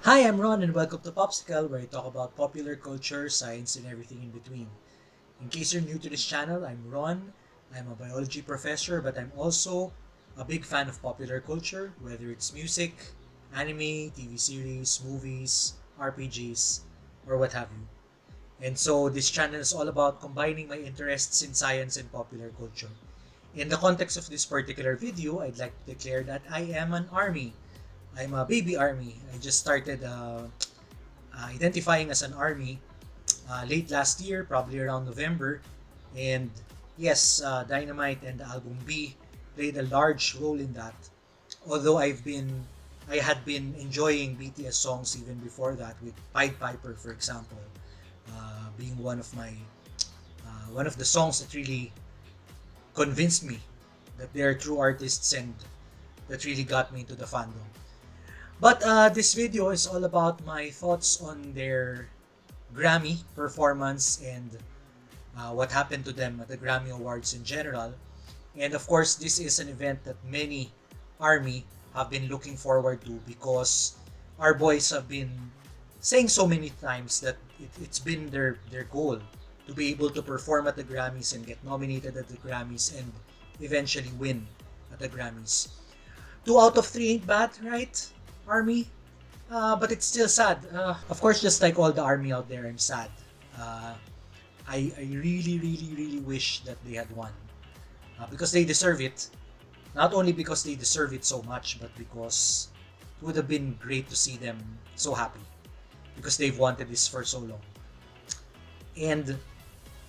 Hi, I'm Ron and welcome to PopScicle, where I talk about popular culture, science, and everything in between. In case you're new to this channel, I'm Ron. I'm a biology professor, but I'm also a big fan of popular culture, whether it's music, anime, TV series, movies, RPGs, or what have you. And so this channel is all about combining my interests in science and popular culture. In the context of this particular video, I'd like to declare that I am an army. I'm a baby army. I just started identifying as an army late last year, probably around November. And yes, Dynamite and the album B played a large role in that. Although I had been enjoying BTS songs even before that, with Pied Piper, for example, being one of the songs that really convinced me that they're true artists and that really got me into the fandom. But this video is all about my thoughts on their Grammy performance and what happened to them at the Grammy Awards in general. And of course, this is an event that many ARMY have been looking forward to because our boys have been saying so many times that it's been their goal to be able to perform at the Grammys and get nominated at the Grammys and eventually win at the Grammys. 2 out of 3 ain't bad, right, ARMY? But it's still sad. Of course, just like all the army out there, I'm sad. Uh, I really, really, really wish that they had won because they deserve it. Not only because they deserve it so much, but because it would have been great to see them so happy because they've wanted this for so long. And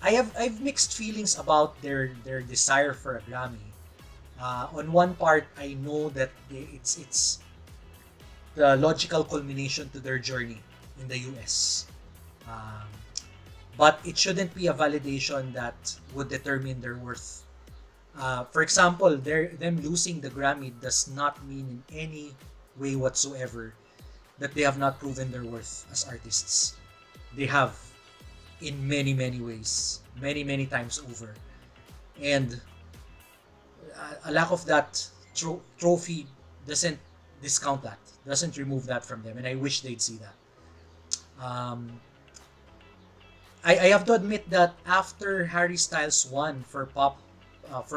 I've mixed feelings about their desire for a Grammy. On one part, I know that it's the logical culmination to their journey in the US. Um, but it shouldn't be a validation that would determine their worth. For example, them losing the Grammy does not mean in any way whatsoever that they have not proven their worth as artists. They have in many, many ways, many, many times over. And a lack of that trophy doesn't discount that, doesn't remove that from them. And I wish they'd see that. Um, I have to admit that after Harry Styles won for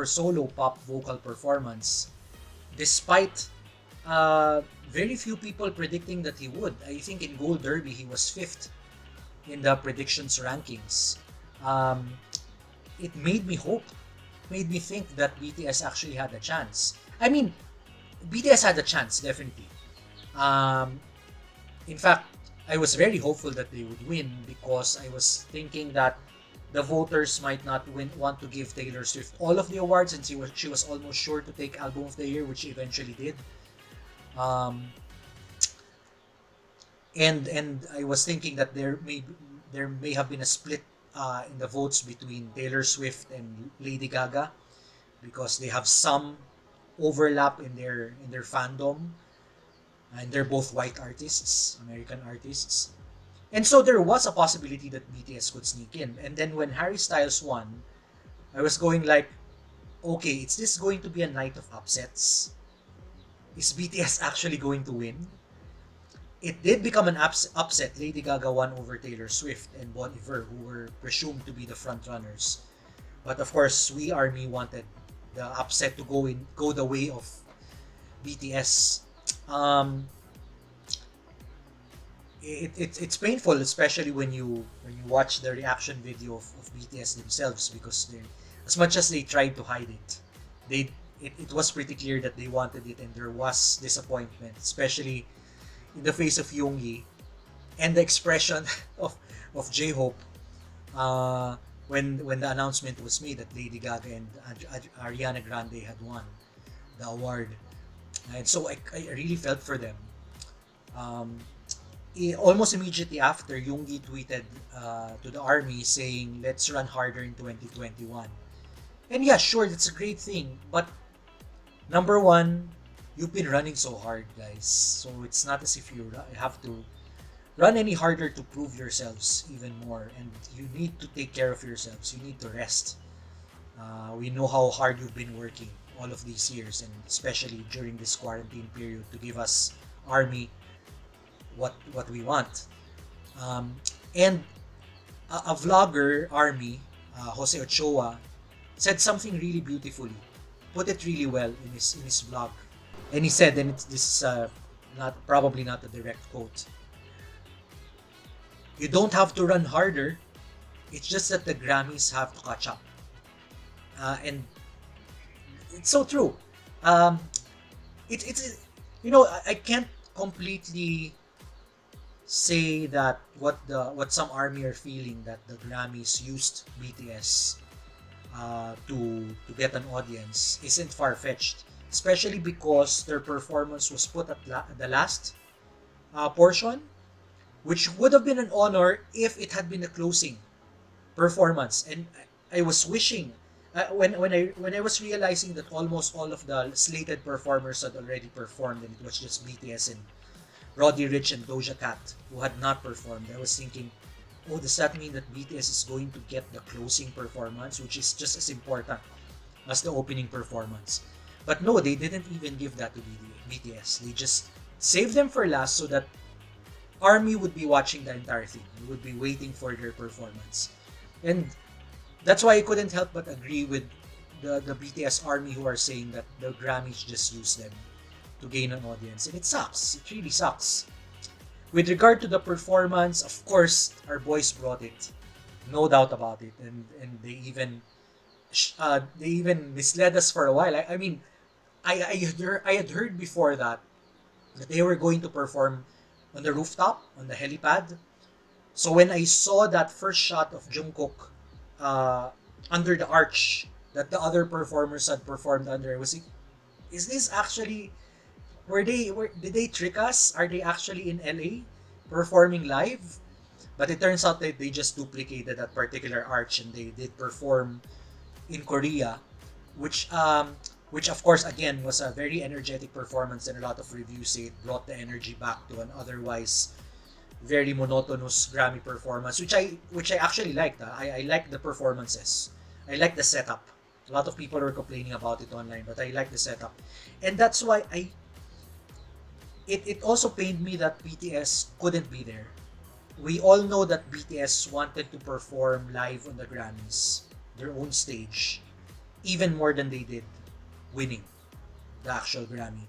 solo pop vocal performance, despite very few people predicting that he would, I think in Gold Derby he was fifth in the predictions rankings. Um, it made me hope, made me think that BTS actually had a chance. I mean, BTS had a chance, definitely. Um, in fact, I was very hopeful that they would win because I was thinking that the voters might not want to give Taylor Swift all of the awards, and she was almost sure to take Album of the Year, which she eventually did. Um, and I was thinking that there may have been a split in the votes between Taylor Swift and Lady Gaga because they have some overlap in their fandom, and they're both white artists, American artists. And so there was a possibility that BTS could sneak in. And then when Harry Styles won, I was going like, okay, is this going to be a night of upsets? Is BTS actually going to win? It did become an upset. Lady Gaga won over Taylor Swift and Bon Iver, who were presumed to be the front runners. But of course, we Army wanted the upset to go the way of BTS. Um, it's painful, especially when you watch the reaction video of BTS themselves, because they, as much as they tried to hide it, they it was pretty clear that they wanted it, and there was disappointment, especially in the face of Yoongi and the expression of J-Hope when the announcement was made that Lady Gaga and Ariana Grande had won the award. And so I really felt for them. Um, Almost immediately after, Yoongi tweeted to the army saying, "Let's run harder in 2021." And yeah, sure, that's a great thing. But number one, you've been running so hard, guys. So it's not as if you have to run any harder to prove yourselves even more. And you need to take care of yourselves. You need to rest. We know how hard you've been working all of these years, and especially during this quarantine period, to give us army what we want. Um, and a vlogger, Army, Jose Ochoa, said something really beautifully, put it really well in his vlog. And he said, and this is not probably not a direct quote, you don't have to run harder, it's just that the Grammys have to catch up. And it's so true. Um, it's you know, I can't completely say that what some Army are feeling, that the Grammys used BTS to get an audience, isn't far-fetched, especially because their performance was put at the last portion, which would have been an honor if it had been the closing performance. And I was wishing, when I was realizing that almost all of the slated performers had already performed and it was just BTS and Roddy Ricch and Doja Cat who had not performed, I was thinking, oh, does that mean that BTS is going to get the closing performance, which is just as important as the opening performance? But no, they didn't even give that to BTS. They just saved them for last so that Army would be watching the entire thing. We would be waiting for their performance. And that's why I couldn't help but agree with the BTS Army who are saying that the Grammys just use them to gain an audience. And it sucks. It really sucks. With regard to the performance, of course, our boys brought it. No doubt about it. And they even misled us for a while. I mean, I had heard before that they were going to perform on the rooftop, on the helipad. So when I saw that first shot of Jungkook under the arch that the other performers had performed under, I was like, is this actually, did they trick us? Are they actually in LA performing live? But it turns out that they just duplicated that particular arch and they did perform in Korea, which of course again was a very energetic performance, and a lot of reviews say it brought the energy back to an otherwise very monotonous Grammy performance, which I actually liked. I like the performances. I like the setup. A lot of people were complaining about it online, but I like the setup, and that's why it also pained me that BTS couldn't be there. We all know that BTS wanted to perform live on the Grammys, their own stage, even more than they did winning the actual Grammy.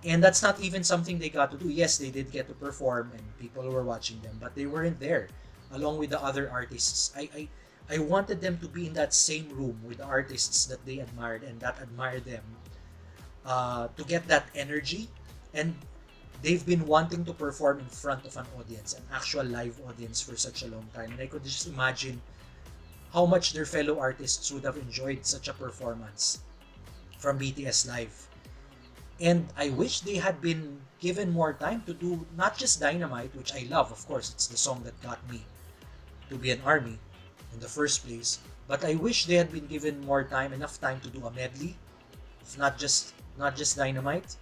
And that's not even something they got to do. Yes, they did get to perform and people were watching them, but they weren't there along with the other artists. I wanted them to be in that same room with the artists that they admired and that admired them, to get that energy. And they've been wanting to perform in front of an audience, an actual live audience, for such a long time. And I could just imagine how much their fellow artists would have enjoyed such a performance from BTS live. And I wish they had been given more time to do not just Dynamite, which I love, of course, it's the song that got me to be an Army in the first place. But I wish they had been given more time, enough time to do a medley, if not just Dynamite,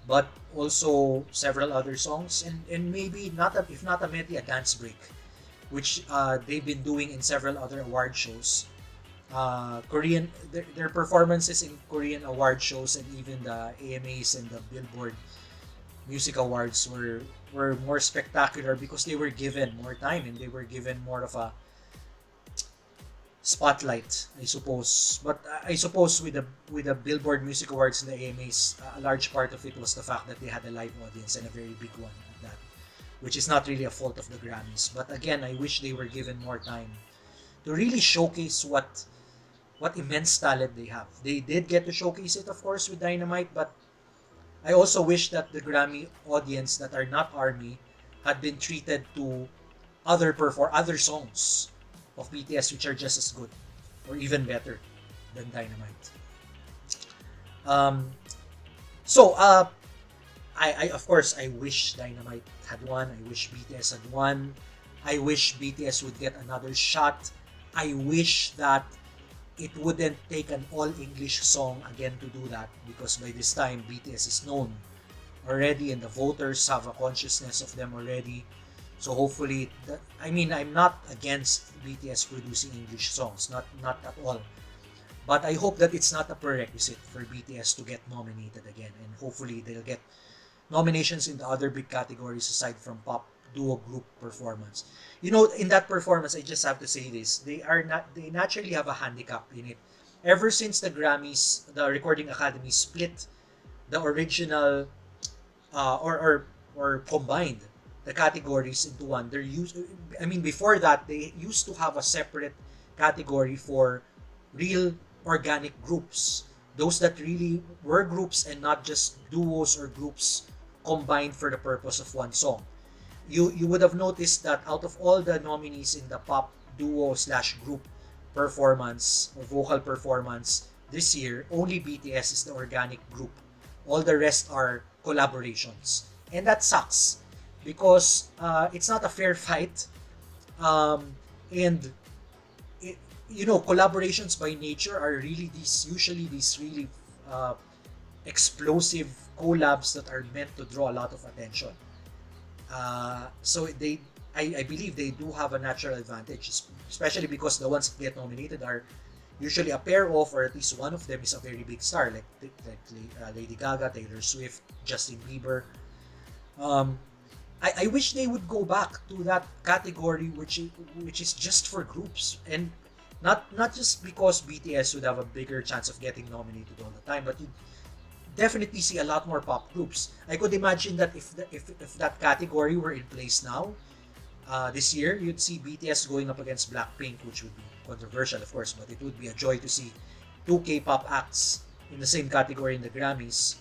but also several other songs, and maybe if not a medley, a dance break, which they've been doing in several other award shows. Their performances in Korean award shows and even the AMAs and the Billboard Music Awards were more spectacular because they were given more time and they were given more of a spotlight, I suppose. But I suppose with the Billboard Music Awards and the AMAs, a large part of it was the fact that they had a live audience, and a very big one at that, which is not really a fault of the Grammys. But again, I wish they were given more time to really showcase what immense talent they have. They did get to showcase it, of course, with Dynamite, but I also wish that the Grammy audience that are not Army had been treated to other songs of BTS which are just as good or even better than Dynamite. Um, so I of course I wish Dynamite had won. I wish BTS had won. I wish BTS would get another shot. I wish that it wouldn't take an all-English song again to do that, because by this time BTS is known already and the voters have a consciousness of them already. So hopefully, I'm not against BTS producing English songs, not at all. But I hope that it's not a prerequisite for BTS to get nominated again, and hopefully they'll get nominations in the other big categories aside from pop duo group performance. You know, in that performance, I just have to say this: they naturally have a handicap in it. Ever since the Grammys, the Recording Academy split the original or combined the categories into one. They're used. I mean, before that, they used to have a separate category for real organic groups. Those that really were groups and not just duos or groups combined for the purpose of one song. You would have noticed that out of all the nominees in the pop duo slash group performance or vocal performance this year, only BTS is the organic group. All the rest are collaborations, and that sucks because it's not a fair fight. And it, you know, collaborations by nature are really these really uh, explosive collabs that are meant to draw a lot of attention. So I believe they do have a natural advantage, especially because the ones that get nominated are usually a pair of, or at least one of them is a very big star, like Lady Gaga, Taylor Swift, Justin Bieber. Um, I wish they would go back to that category, which is just for groups, and not just because BTS would have a bigger chance of getting nominated all the time, but you definitely see a lot more pop groups. I could imagine that if that category were in place now, this year, you'd see BTS going up against Blackpink, which would be controversial, of course, but it would be a joy to see two K-pop acts in the same category in the Grammys,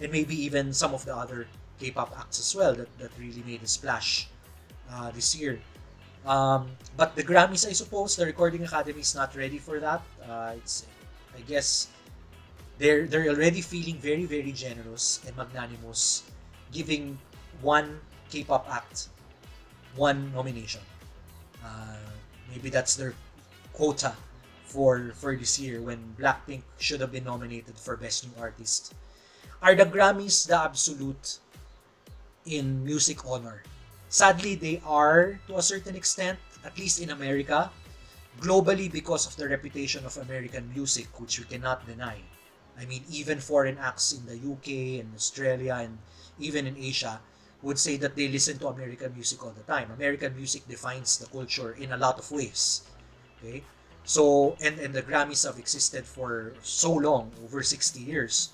and maybe even some of the other K-pop acts as well that really made a splash this year. But the Grammys, I suppose, the Recording Academy is not ready for that. I guess, they're already feeling very very generous and magnanimous, giving one K-pop act one nomination. Uh, Maybe that's their quota for this year when Blackpink should have been nominated for Best New Artist. Are the Grammys the absolute in music honor? Sadly, they are to a certain extent, at least in America. Globally, because of the reputation of American music, which we cannot deny. I mean, even foreign acts in the UK and Australia and even in Asia would say that they listen to American music all the time. American music defines the culture in a lot of ways. Okay? So, and the Grammys have existed for so long, over 60 years.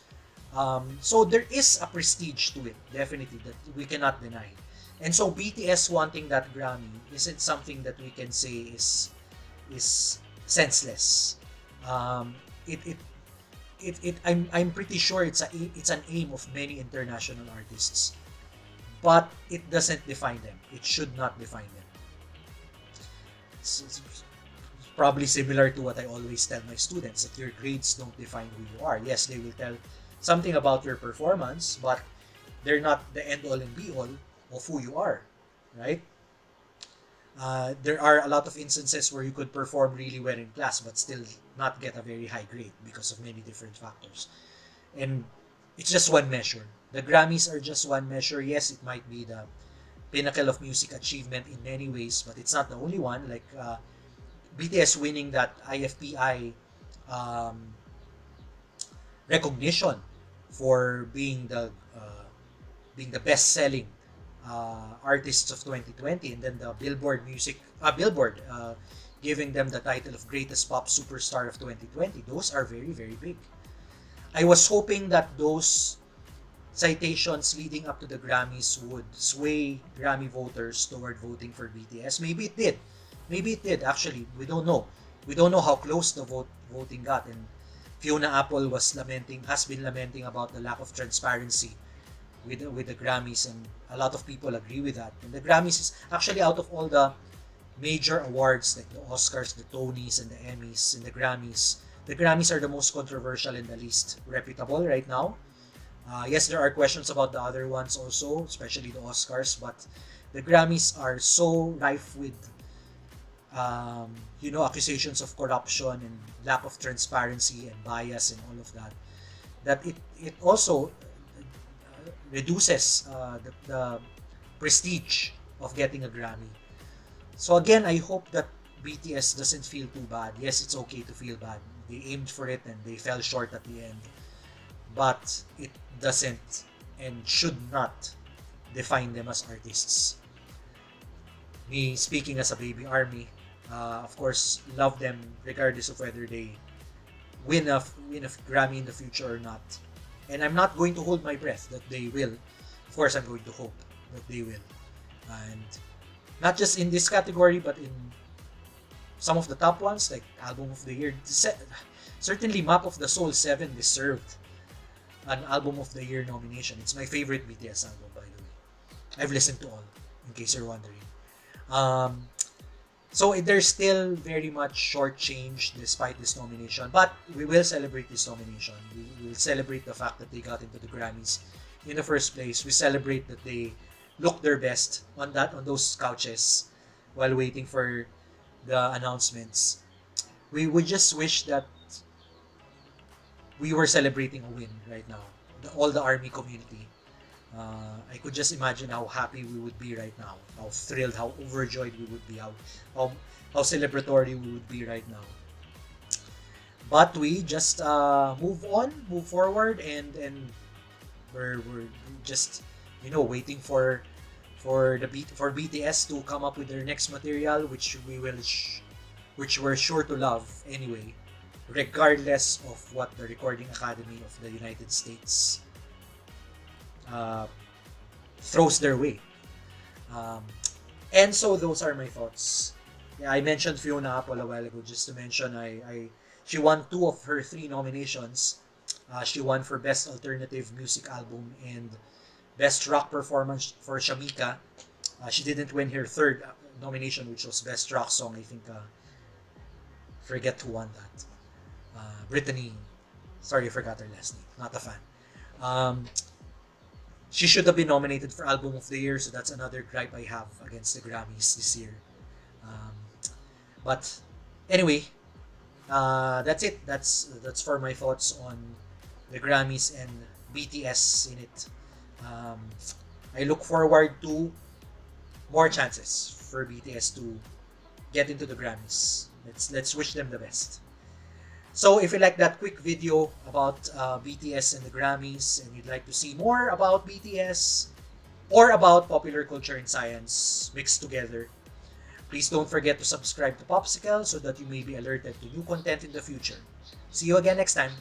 So there is a prestige to it, definitely, that we cannot deny. And so BTS wanting that Grammy isn't something that we can say is senseless. Um, it, it I'm pretty sure it's an aim of many international artists, but it doesn't define them. It should not define them. It's probably similar to what I always tell my students, that your grades don't define who you are. Yes, they will tell something about your performance, but they're not the end all and be all of who you are, right? There are a lot of instances where you could perform really well in class but still not get a very high grade because of many different factors. And it's just one measure. The Grammys are just one measure. Yes, it might be the pinnacle of music achievement in many ways, but it's not the only one. Like BTS winning that IFPI um, recognition for being the best-selling artists of 2020, and then the Billboard giving them the title of greatest pop superstar of 2020. Those are very very big. I was hoping that those citations leading up to the Grammys would sway Grammy voters toward voting for BTS. Maybe it did. Maybe it did. Actually, we don't know. We don't know how close the voting got, and Fiona Apple has been lamenting about the lack of transparency with the Grammys, and a lot of people agree with that. And the Grammys is actually, out of all the major awards like the Oscars, the Tonys, and the Emmys, and the Grammys are the most controversial and the least reputable right now. Yes, there are questions about the other ones also, especially the Oscars, but the Grammys are so rife with accusations of corruption and lack of transparency and bias and all of that, that it also reduces the prestige of getting a Grammy. So again, I hope that BTS doesn't feel too bad. Yes, it's okay to feel bad. They aimed for it and they fell short at the end. But it doesn't and should not define them as artists. Me speaking as a baby army, of course, love them regardless of whether they win a Grammy in the future or not. And I'm not going to hold my breath that they will. Of course, I'm going to hope that they will. And not just in this category, but in some of the top ones, like Album of the Year. Certainly, Map of the Soul 7 deserved an Album of the Year nomination. It's my favorite BTS album, by the way. I've listened to all, in case you're wondering. So they're still very much shortchanged despite this nomination. But we will celebrate this nomination. We will celebrate the fact that they got into the Grammys in the first place. We celebrate that they looked their best on those couches while waiting for the announcements. We would just wish that we were celebrating a win right now. All the ARMY community. I could just imagine how happy we would be right now, how thrilled, how overjoyed we would be, how celebratory we would be right now. But we just move forward, and we're just waiting for BTS to come up with their next material, which we're sure to love anyway, regardless of what the Recording Academy of the United States throws their way. And so those are my thoughts. Yeah, I mentioned Fiona Apple a while ago. Just to mention, she won 2 of her 3 nominations. She won for Best Alternative Music Album and Best Rock Performance for Shamika. She didn't win her 3rd nomination, which was Best Rock Song. I think, forget who won that. Brittany. Sorry, I forgot her last name. Not a fan. She should have been nominated for Album of the Year, so that's another gripe I have against the Grammys this year. But anyway, that's it. That's for my thoughts on the Grammys and BTS in it. I look forward to more chances for BTS to get into the Grammys. Let's wish them the best. So if you like that quick video about BTS and the Grammys, and you'd like to see more about BTS or about popular culture and science mixed together, please don't forget to subscribe to PopScicle so that you may be alerted to new content in the future. See you again next time.